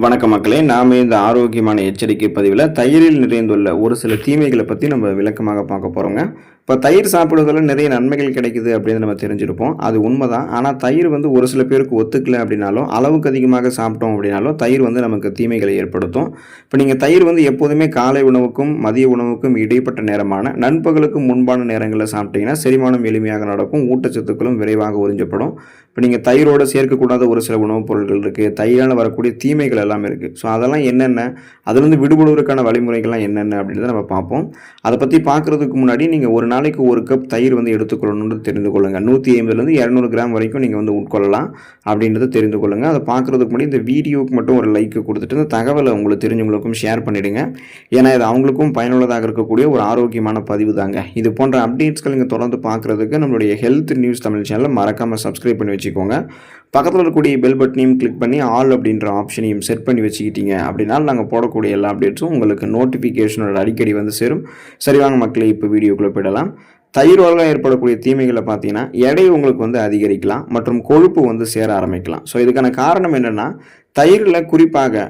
வணக்கம் மக்களே, நாம இந்த ஆரோக்கியமான எச்சரிக்கை பதிவில் தயிரில் நிறைந்துள்ள ஒரு சில தீமைகளை பற்றி நம்ம விளக்கமாக பார்க்க போகிறோங்க. இப்போ தயிர் சாப்பிடுவதில் நிறைய நன்மைகள் கிடைக்குது அப்படின்னு நம்ம தெரிஞ்சிருப்போம். அது உண்மைதான். ஆனால் தயிர் ஒரு சில பேருக்கு ஒத்துக்கல அப்படின்னாலும், அளவுக்கு அதிகமாக சாப்பிட்டோம் அப்படின்னாலும் தயிர் நமக்கு தீமைகளை ஏற்படுத்தும். இப்போ நீங்கள் தயிர் எப்போதுமே காலை உணவுக்கும் மதிய உணவுக்கும் இடைப்பட்ட நேரமான நண்பகலுக்கு முன்பான நேரங்களில் சாப்பிட்டீங்கன்னா செரிமானம் எளிமையாக நடக்கும், ஊட்டச்சத்துக்களும் விரைவாக உறிஞ்சப்படும். இப்போ நீங்கள் தயிரோடு சேர்க்கக்கூடாத ஒரு சில உணவுப் பொருட்கள் இருக்குது, தயிரால் வரக்கூடிய தீமைகள் எல்லாம் இருக்குது. ஸோ அதெல்லாம் என்னென்ன, அதுலேருந்து விடுபடுவதற்கான வழிமுறைகள்லாம் என்னென்ன அப்படின்றத நம்ம பார்ப்போம். அதை பற்றி பார்க்குறதுக்கு முன்னாடி நீங்கள் ஒரு நாளைக்கு ஒரு கப் தயிர் எடுத்துக்கொள்ளணும்னு தெரிந்து கொள்ளுங்கள். 150லேருந்து 200 கிராம் வரைக்கும் நீங்கள் உட்கொள்ளலாம் அப்படின்றத தெரிந்து கொள்ளுங்கள். அதை பார்க்குறதுக்கு முன்னாடி இந்த வீடியோவுக்கு மட்டும் ஒரு லைக் கொடுத்துட்டு இந்த தகவலை உங்களுக்கு தெரிஞ்சவங்களுக்கும் ஷேர் பண்ணிவிடுங்க. ஏன்னா இது அவங்களுக்கும் பயனுள்ளதாக இருக்கக்கூடிய ஒரு ஆரோக்கியமான பதிவு தாங்க. இது போன்ற அப்டேட்ஸ்கள் நீங்கள் தொடர்ந்து பார்க்குறதுக்கு நம்மளுடைய ஹெல்த் நியூஸ் தமிழ் சேனலை மறக்காமல் சப்ஸ்கிரைப் பண்ணி வச்சுக்கோங்க. பக்கத்தில் இருக்கக்கூடிய பெல் பட்டனையும் கிளிக் பண்ணி ஆல் அப்படின்ற ஆப்ஷனையும் செட் பண்ணி வச்சுக்கிட்டீங்க அப்படின்னா நாங்கள் போடக்கூடிய எல்லா அப்டேட்ஸும் உங்களுக்கு நோட்டிஃபிகேஷனோட அடிக்கடி சேரும். சரி வாங்க மக்களே, இப்போ வீடியோக்குள்ளே போயிடலாம். தயிரோட ஏற்படக்கூடிய தீமைகளை பார்த்தீங்கன்னா எடை உங்களுக்கு அதிகரிக்கலாம் மற்றும் கொழுப்பு சேர ஆரம்பிக்கலாம். ஸோ இதுக்கான காரணம் என்னென்னா, தயிரில் குறிப்பாக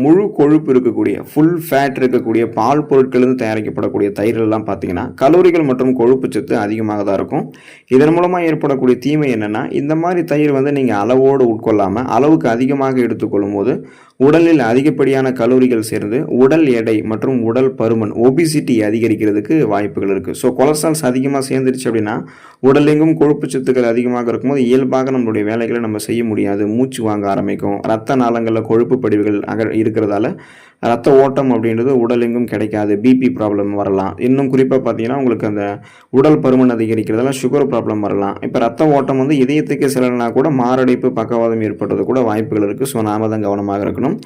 முழு கொழுப்பு இருக்கக்கூடிய ஃபுல் ஃபேட் இருக்கக்கூடிய பால் பொருட்களிலிருந்து தயாரிக்கப்படக்கூடிய தயிரெல்லாம் பார்த்தீங்கன்னா கலோரிகள் மற்றும் கொழுப்பு சத்து அதிகமாக தான் இருக்கும். இதன் மூலமாக ஏற்படக்கூடிய தீமை என்னென்னா, இந்த மாதிரி தயிர் நீங்கள் அளவோடு உட்கொள்ளாமல் அளவுக்கு அதிகமாக எடுத்துக்கொள்ளும் போது உடலில் அதிகப்படியான கலோரிகள் சேர்ந்து உடல் எடை மற்றும் உடல் பருமன் ஒபிசிட்டி அதிகரிக்கிறதுக்கு வாய்ப்புகள் இருக்குது. ஸோ கொலஸ்ட்ரால்ஸ் அதிகமாக சேர்ந்துருச்சு அப்படின்னா உடலெங்கும் கொழுப்பு சத்துக்கள் அதிகமாக இருக்கும்போது இயல்பாக நம்மளுடைய வேலைகளை நம்ம செய்ய முடியாது, மூச்சு வாங்க ஆரம்பிக்கும், ரத்த நாளங்களில் கொழுப்பு படிவுகள் இருக்கிறதால ரத்த ஓட்டம் அப்படின்றது உடலெங்கும் கிடைக்காது, பிபி ப்ராப்ளம் வரலாம். இன்னும் குறிப்பாக பார்த்தீங்கன்னா உங்களுக்கு அந்த உடல் பருமன் அதிகரிக்கிறதால சுகர் ப்ராப்ளம் வரலாம். இப்போ ரத்த ஓட்டம் இதயத்துக்கு செல்லனா கூட மாரடைப்பு பக்கவாதம் ஏற்படுறது கூட வாய்ப்புகள் இருக்குது. ஸோ நாம தான் கவனமாக இருக்கணும்.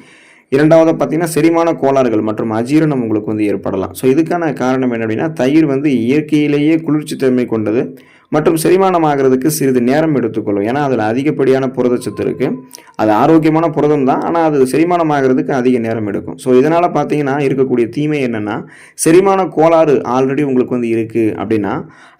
இரண்டாவது பார்த்தீங்கன்னா செரிமான கோளாறுகள் மற்றும் அஜீரணம் உங்களுக்கு ஏற்படலாம். ஸோ இதுக்கான காரணம் என்ன அப்படின்னா, தயிர் இயற்கையிலேயே குளிர்ச்சி தன்மை கொண்டது மற்றும் செரிமானம் ஆகிறதுக்கு சிறிது நேரம் எடுத்துக்கொள்ளும். ஏன்னா அதில் அதிகப்படியான புரதச்சத்து இருக்குது. அது ஆரோக்கியமான புரதம் தான், ஆனால் அது செரிமானம் ஆகிறதுக்கு அதிக நேரம் எடுக்கும். ஸோ இதனால் பார்த்தீங்கன்னா இருக்கக்கூடிய தீமை என்னென்னா, செரிமான கோளாறு ஆல்ரெடி உங்களுக்கு இருக்குது அப்படின்னா,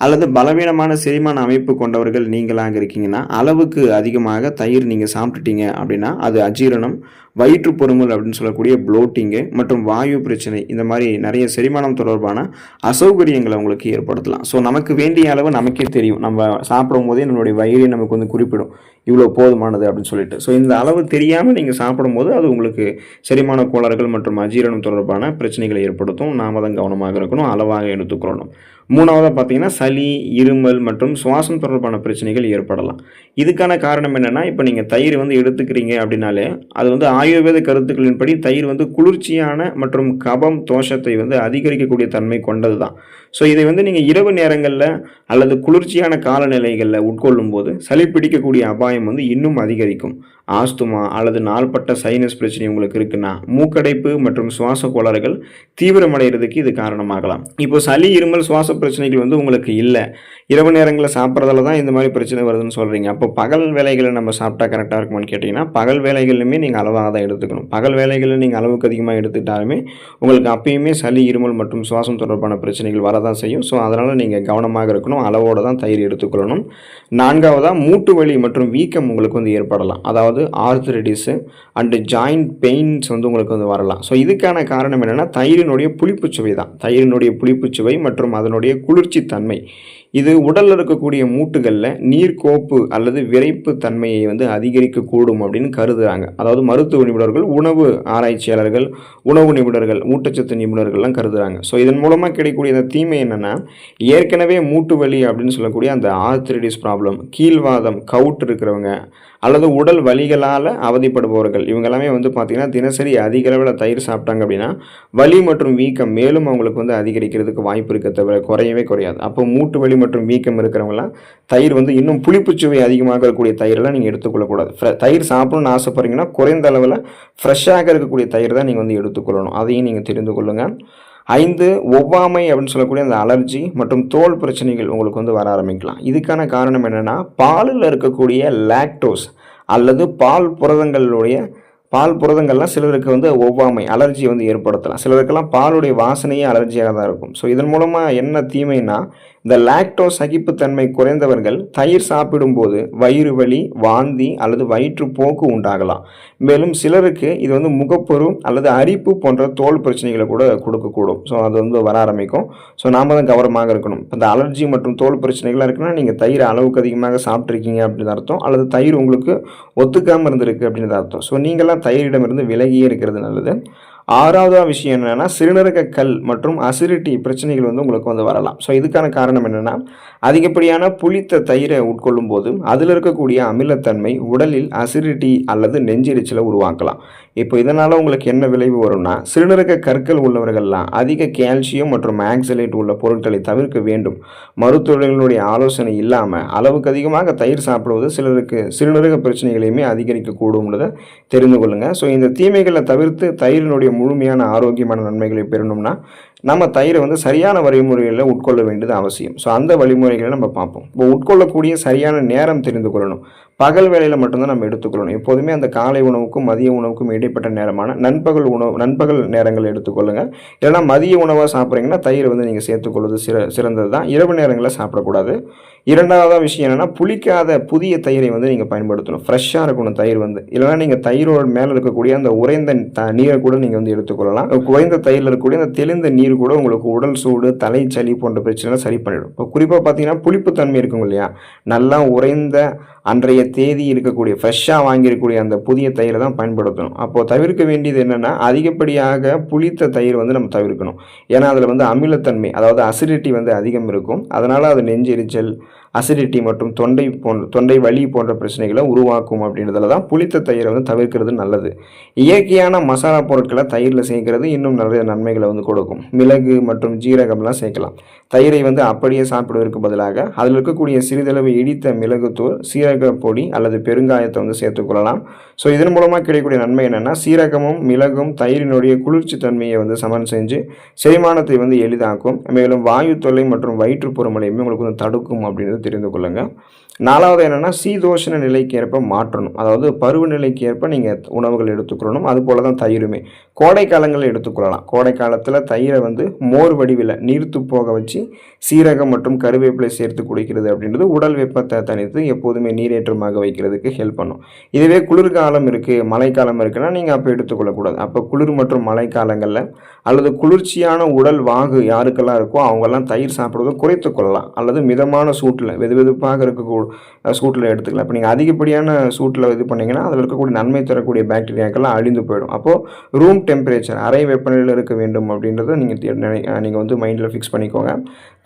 அல்லது பலவீனமான செரிமான அமைப்பு கொண்டவர்கள் நீங்களாக இருக்கீங்கன்னா அளவுக்கு அதிகமாக தயிர் நீங்கள் சாப்பிட்டுட்டீங்க அப்படின்னா அது அஜீரணம், வயிற்று பொறுமல் அப்படின்னு சொல்லக்கூடிய ப்ளோட்டிங்கு மற்றும் வாயு பிரச்சனை, இந்த மாதிரி நிறைய செரிமானம் தொடர்பான அசௌகரியங்களை உங்களுக்கு ஏற்படுத்தலாம். ஸோ நமக்கு வேண்டிய அளவு நமக்கே தெரியும். நம்ம சாப்பிடும் போதே நம்மளுடைய வயிறே நமக்கு குறிப்பிடும் இவ்வளோ போதுமானது அப்படின்னு சொல்லிட்டு. ஸோ இந்த அளவு தெரியாமல் நீங்கள் சாப்பிடும்போது அது உங்களுக்கு செரிமான கோளாறுகள் மற்றும் அஜீரணம் தொடர்பான பிரச்சனைகளை ஏற்படுத்தும். நாம் தான் கவனமாக இருக்கணும், அளவாக எடுத்துக்கொள்ளணும். மூணாவதாக பார்த்தீங்கன்னா சளி, இருமல் மற்றும் சுவாசம் தொடர்பான பிரச்சனைகள் ஏற்படலாம். இதுக்கான காரணம் என்னென்னா, இப்போ நீங்கள் தயிர் எடுத்துக்கிறீங்க அப்படின்னாலே அது ஆயுர்வேத கருத்துக்களின்படி தயிர் குளிர்ச்சியான மற்றும் கபம் தோஷத்தை அதிகரிக்கக்கூடிய தன்மை கொண்டது தான். ஸோ இதை நீங்கள் இரவு நேரங்களில் அல்லது குளிர்ச்சியான காலநிலைகளில் உட்கொள்ளும் போது சளி பிடிக்கக்கூடிய அபாயம் இன்னும் அதிகரிக்கும். ஆஸ்துமா அல்லது நாள்பட்ட சைனஸ் பிரச்சனை உங்களுக்கு இருக்குன்னா மூக்கடைப்பு மற்றும் சுவாச கோளாறுகள் தீவிரமடைகிறதுக்கு இது காரணமாகலாம். இப்போ சளி, இருமல், சுவாச பிரச்சனைகள் உங்களுக்கு இல்லை, இரவு நேரங்களில் சாப்பிட்றதால தான் இந்த மாதிரி பிரச்சனை வருதுன்னு சொல்கிறீங்க. அப்போ பகல் வேலைகளை நம்ம சாப்பிட்டா கரெக்டாக இருக்குமான்னு கேட்டிங்கன்னா, பகல் வேலைகளிலுமே நீங்கள் அளவாக தான் எடுத்துக்கணும். பகல் வேலைகளில் நீங்கள் அளவுக்கு அதிகமாக எடுத்துக்கிட்டாலுமே உங்களுக்கு அப்பயுமே சளி, இருமல் மற்றும் சுவாசம் தொடர்பான பிரச்சனைகள் வரதான் செய்யும். ஸோ அதனால் நீங்கள் கவனமாக இருக்கணும், அளவோடு தான் தயிர் எடுத்துக்கொள்ளணும். நான்காவதாக மூட்டு வலி மற்றும் வீக்கம் உங்களுக்கு ஏற்படலாம். அதாவது ஆர்த்ரைட்டிஸ் அண்டு ஜாயிண்ட் பெயின்ஸ் உங்களுக்கு வரலாம். ஸோ இதுக்கான காரணம் என்னென்னா, தயிரினுடைய புளிப்புச்சுவை தான். தயிரினுடைய புளிப்புச்சுவை மற்றும் அதனுடைய குளிர்ச்சி தன்மை இது உடலில் இருக்கக்கூடிய மூட்டுகளில் நீர்க்கோப்பு அல்லது விரைப்பு தன்மையை அதிகரிக்கக்கூடும் அப்படின்னு கருதுகிறாங்க. அதாவது மருத்துவ நிபுணர்கள், உணவு ஆராய்ச்சியாளர்கள், உணவு நிபுணர்கள், ஊட்டச்சத்து நிபுணர்கள்லாம் கருதுகிறாங்க. ஸோ இதன் மூலமாக கிடைக்கக்கூடிய இந்த தீமை என்னென்னா, ஏற்கனவே மூட்டு வலி அப்படின்னு சொல்லக்கூடிய அந்த ஆர்த்ரைட்டிஸ் ப்ராப்ளம், கீழ்வாதம், கவுட் இருக்கிறவங்க அல்லது உடல் வலிகளால் அவதிப்படுபவர்கள் இவங்கெல்லாமே பார்த்திங்கன்னா தினசரி அதிக அளவில் தயிர் சாப்பிட்டாங்க அப்படின்னா வலி மற்றும் வீக்கம் மேலும் அவங்களுக்கு அதிகரிக்கிறதுக்கு வாய்ப்பு இருக்க தவிர குறையவே குறையாது. அப்போ மூட்டு வலி மற்றும் வீக்கம் இருக்கிறவங்களாம் தயிர் இன்னும் புளிப்புச்சுவை அதிகமாக இருக்கக்கூடிய தயிரெல்லாம் நீங்கள் எடுத்துக்கொள்ளக்கூடாது. தயிர் சாப்பிடணும்னு ஆசைப்படுறீங்கன்னா குறைந்த அளவில் ஃப்ரெஷ்ஷாக இருக்கக்கூடிய தயிர் தான் நீங்கள் எடுத்துக்கொள்ளணும். அதையும் நீங்கள் தெரிந்து கொள்ளுங்கள். 5, ஒவ்வாமை அப்படின்னு சொல்லக்கூடிய அந்த அலர்ஜி மற்றும் தோல் பிரச்சனைகள் உங்களுக்கு வர ஆரம்பிக்கலாம். இதுக்கான காரணம் என்னென்னா, பாலில் இருக்கக்கூடிய லாக்டோஸ் அல்லது பால் புரதங்கள்லாம் சிலருக்கு ஒவ்வாமை அலர்ஜி ஏற்படுத்தலாம். சிலருக்கெல்லாம் பாலுடைய வாசனையே அலர்ஜியாக தான் இருக்கும். ஸோ இதன் மூலமாக என்ன தீமைனா, இந்த லாக்டோஸ் சகிப்புத்தன்மை குறைந்தவர்கள் தயிர் சாப்பிடும்போது வயிறு வலி, வாந்தி அல்லது வயிற்றுப்போக்கு உண்டாகலாம். மேலும் சிலருக்கு இது வந்து முகப்பரு அல்லது அரிப்பு போன்ற தோல் பிரச்சனைகளை கூட கொடுக்கக்கூடும். ஸோ அது வந்து வர ஆரம்பிக்கும். ஸோ நாம தான் கவனமாக இருக்கணும். இந்த அலர்ஜி மற்றும் தோல் பிரச்சனைகள்லாம் இருக்குன்னா நீங்கள் தயிர் அளவுக்கு அதிகமாக சாப்பிட்ருக்கீங்க அப்படின்னு அர்த்தம், அல்லது தயிர் உங்களுக்கு ஒத்துக்காமல் இருந்திருக்கு அப்படின்னு அர்த்தம். ஸோ நீங்களாம் தயிரிடமிருந்து விலகியே இருக்கிறது நல்லது. ஆறாவதா விஷயம் என்னென்னா, சிறுநீரக கல் மற்றும் அசிடிட்டி பிரச்சனைகள் வந்து உங்களுக்கு வந்து வரலாம். ஸோ இதுக்கான காரணம் என்னென்னா, அதிகப்படியான புளித்த தயிரை உட்கொள்ளும் போது அதில் இருக்கக்கூடிய அமிலத்தன்மை உடலில் அசிடிட்டி அல்லது நெஞ்செரிச்சலை உருவாக்கலாம். இப்போ இதனால் உங்களுக்கு என்ன விளைவு வரும்னா, சிறுநீரக கற்கள் உள்ளவர்கள்லாம் அதிக கால்சியம் மற்றும் ஆக்சலேட் உள்ள பொருட்களை தவிர்க்க வேண்டும். மருத்துவர்களுடைய ஆலோசனை இல்லாமல் அளவுக்கு அதிகமாக தயிர் சாப்பிடுவது சிலருக்கு சிறுநீரக பிரச்சனைகளையுமே அதிகரிக்கக்கூடும்ன்றதை தெரிந்து கொள்ளுங்கள். ஸோ இந்த தீமைகளை தவிர்த்து தயிரினுடைய முழுமையான ஆரோக்கியமான நன்மைகளை பெறணும்னா நம்ம தயிரை வந்து சரியான வழிமுறைகளில் உட்கொள்ள வேண்டியது அவசியம். ஸோ அந்த வழிமுறைகளை நம்ம பார்ப்போம். இப்போ உட்கொள்ளக்கூடிய சரியான நேரம் தெரிந்து கொள்ளணும். பகல் வேளையில் மட்டும்தான் நம்ம எடுத்துக்கொள்ளணும். எப்போதுமே அந்த காலை உணவுக்கும் மதிய உணவுக்கும் இடைப்பட்ட நேரமான நண்பகல் நேரங்கள் எடுத்துக்கொள்ளுங்கள். இல்லைனா மதிய உணவாக சாப்பிட்றீங்கன்னா தயிரை வந்து நீங்கள் சேர்த்துக்கொள்வது சிறந்தது தான். இரவு நேரங்களில் சாப்பிடக்கூடாது. இரண்டாவதாக விஷயம் என்னென்னா, புளிக்காத புதிய தயிரை வந்து நீங்கள் பயன்படுத்தணும். ஃப்ரெஷ்ஷாக இருக்கணும் தயிர் வந்து. இல்லைனா நீங்கள் தயிரோட மேலே இருக்கக்கூடிய அந்த உறைந்த நீரை கூட நீங்கள் வந்து எடுத்துக்கொள்ளலாம். குறைந்த தயிரில் இருக்கக்கூடிய அந்த தெளிந்த நீர் கூட உங்களுக்கு உடல் சூடு, தலைச்சளி போன்ற பிரச்சனைலாம் சரி பண்ணிடும். இப்போ குறிப்பாக பார்த்தீங்கன்னா புளிப்புத்தன்மை இருக்கும் இல்லையா, நல்லா உறைந்த அன்றைய தேதி இருக்கக்கூடிய ஃப்ரெஷ்ஷாக வாங்கியிருக்கக்கூடிய அந்த புதிய தயிரை தான் பயன்படுத்தணும். அப்போது தவிர்க்க வேண்டியது என்னென்னா, அதிகப்படியாக புளித்த தயிர் வந்து நம்ம தவிர்க்கணும். ஏன்னா அதில் வந்து அமிலத்தன்மை, அதாவது அசிடிட்டி வந்து அதிகம் இருக்கும். அதனால் அது நெஞ்செரிச்சல், அசிடிட்டி மற்றும் தொண்டை வலி போன்ற பிரச்சனைகளை உருவாக்கும். அப்படின்றதுல தான் புளித்த தயிரை வந்து தவிர்க்கிறது நல்லது. இயற்கையான மசாலா பொருட்களை தயிரில் சேர்க்கிறது இன்னும் நிறைய நன்மைகளை வந்து கொடுக்கும். மிளகு மற்றும் ஜீரகம்லாம் சேர்க்கலாம். தயிரை வந்து அப்படியே சாப்பிடுவதற்கு பதிலாக அதில் இருக்கக்கூடிய சிறிதளவு இடித்த மிளகுத்தூள், சீரக பொடி அல்லது பெருங்காயத்தை வந்து சேர்த்துக்கொள்ளலாம். ஸோ இதன் மூலமாக கிடைக்கக்கூடிய நன்மை என்னென்னா, சீரகமும் மிளகும் தயிரினுடைய குளிர்ச்சி தன்மையை வந்து சமன் செஞ்சு செரிமானத்தை வந்து எளிதாக்கும். மேலும் வாயு தொல்லை மற்றும் வயிற்றுப்புறமலையுமே உங்களுக்கு வந்து தடுக்கும் அப்படின்றது தெரிந்து கொள்ளுங்கள். நாலாவது என்னென்னா, சீதோஷண நிலைக்கு ஏற்ப மாற்றணும். அதாவது பருவநிலைக்கு ஏற்ப நீங்கள் உணவுகள் எடுத்துக்கொள்ளணும். அதுபோல் தான் தயிருமே கோடை காலங்களில் எடுத்துக்கொள்ளலாம். கோடை காலத்தில் தயிரை வந்து மோர் வடிவில் நீர்த்து போக வச்சு சீரகம் மற்றும் கருவேப்பிலை சேர்த்து குடிக்கிறது அப்படின்றது உடல் வெப்பத்தை தணித்து எப்போதுமே நீரேற்றமாக வைக்கிறதுக்கு ஹெல்ப் பண்ணும். இதுவே குளிர்காலம் இருக்குது, மழைக்காலம் இருக்குன்னா நீங்கள் அப்போ எடுத்துக்கொள்ளக்கூடாது. அப்போ குளிர் மற்றும் மழை காலங்களில் அல்லது குளிர்ச்சியான உடல் வாகு யாருக்கெல்லாம் இருக்கோ அவங்கெல்லாம் தயிர் சாப்பிடுவதை குறைத்து கொள்ளலாம். அல்லது மிதமான சூட்டில் வெதுவெதுப்பாக இருக்கக்கூடிய சூட்டில் எடுத்துக்கலாம். இப்போ நீங்கள் அதிகப்படியான சூட்டில் இது பண்ணிங்கன்னா அதில் இருக்கக்கூடிய நன்மை தரக்கூடிய பாக்டீரியாக்கெல்லாம் அழிந்து போயிடும். அப்போது ரூம் டெம்பரேச்சர், அறை வெப்பநிலையில் இருக்க வேண்டும் அப்படின்றத நீங்கள் வந்து மைண்டில் ஃபிக்ஸ் பண்ணிக்கோங்க.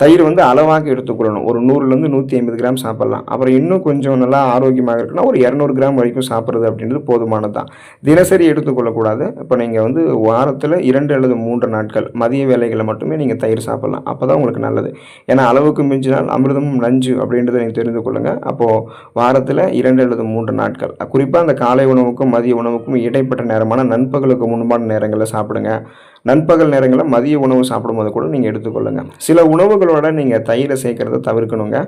தயிர் வந்து அளவாக எடுத்துக்கொள்ளணும். ஒரு 100லேருந்து 150 கிராம் சாப்பிட்லாம். அப்புறம் இன்னும் கொஞ்சம் நல்லா ஆரோக்கியமாக இருக்குன்னா ஒரு 200 கிராம் வரைக்கும் சாப்பிட்றது அப்படின்றது போதுமானது தான். தினசரி எடுத்துக்கொள்ளக்கூடாது. இப்போ நீங்கள் வந்து வாரத்தில் 2 அல்லது 3 நாட்கள் மதிய வேலைகளை மட்டுமே நீங்கள் தயிர் சாப்பிட்லாம். அப்போ தான் உங்களுக்கு நல்லது. ஏன்னா அளவுக்கு மிஞ்சினால் அமிர்தமும் நஞ்சு அப்படின்றத நீங்கள் தெரிந்து கொள்ளுங்கள். அப்போது வாரத்தில் 2 அல்லது 3 நாட்கள், குறிப்பாக அந்த காலை உணவுக்கும் மதிய உணவுக்கும் இடைப்பட்ட நேரமான நண்பகலுக்கு முன்பான நேரங்களில் சாப்பிடுங்க. நண்பகல் நேரங்களில் மதிய உணவு சாப்பிடும்போது கூட நீங்கள் எடுத்துக்கொள்ளுங்கள். சில உணவுகளோட நீங்கள் தயிரை சேர்க்கறத தவிர்க்கணுங்க.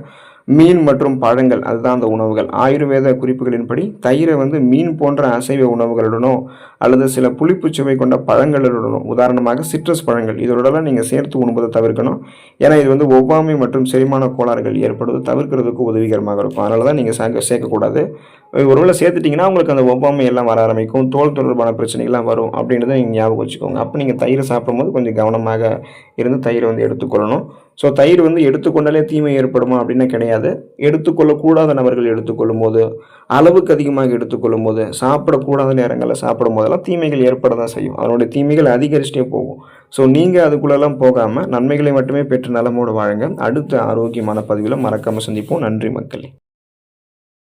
மீன் மற்றும் பழங்கள், அதுதான் அந்த உணவுகள். ஆயுர்வேத குறிப்புகளின்படி தயிரை வந்து மீன் போன்ற அசைவ உணவுகளுடனோ அல்லது சில புளிப்பு சுவை கொண்ட பழங்களுடனோ, உதாரணமாக சிட்ரஸ் பழங்கள், இதோடலாம் நீங்கள் சேர்த்து உண்பதை தவிர்க்கணும். ஏன்னா இது வந்து ஒவ்வாமை மற்றும் செரிமான கோளாறுகள் ஏற்படுவது தவிர்க்கிறதுக்கு உதவிகரமாக இருக்கும். அதனால தான் நீங்கள் சேர்க்கக்கூடாது. ஒருவேளை சேர்த்துட்டிங்கன்னா உங்களுக்கு அந்த ஒவ்வாமை எல்லாம் வர ஆரம்பிக்கும், தோல் தொடர்பான பிரச்சனைகள்லாம் வரும் அப்படின்றத நீங்கள் ஞாபகம் வச்சுக்கோங்க. அப்போ நீங்கள் தயிரை சாப்பிடும்போது கொஞ்சம் கவனமாக இருந்து தயிரை வந்து எடுத்துக்கொள்ளணும். ஸோ தயிர் வந்து எடுத்துக்கொண்டாலே தீமை ஏற்படுமா அப்படின்னா கிடையாது. எடுத்துக்கொள்ளக்கூடாத நபர்கள் எடுத்துக்கொள்ளும் போது, அளவுக்கு அதிகமாக எடுத்துக்கொள்ளும் போது, சாப்பிடக்கூடாத நேரங்களில் சாப்பிடும் போதெல்லாம் தீமைகள் ஏற்பட தான் செய்யும். அதனுடைய தீமைகள் அதிகரிச்சிட்டே போகும். ஸோ நீங்கள் அதுக்குள்ளெல்லாம் போகாமல் நன்மைகளை மட்டுமே பெற்று நலமோடு வாழுங்க. அடுத்த ஆரோக்கியமான பதிவில் மறக்காமல் சந்திப்போம். நன்றி மக்களே.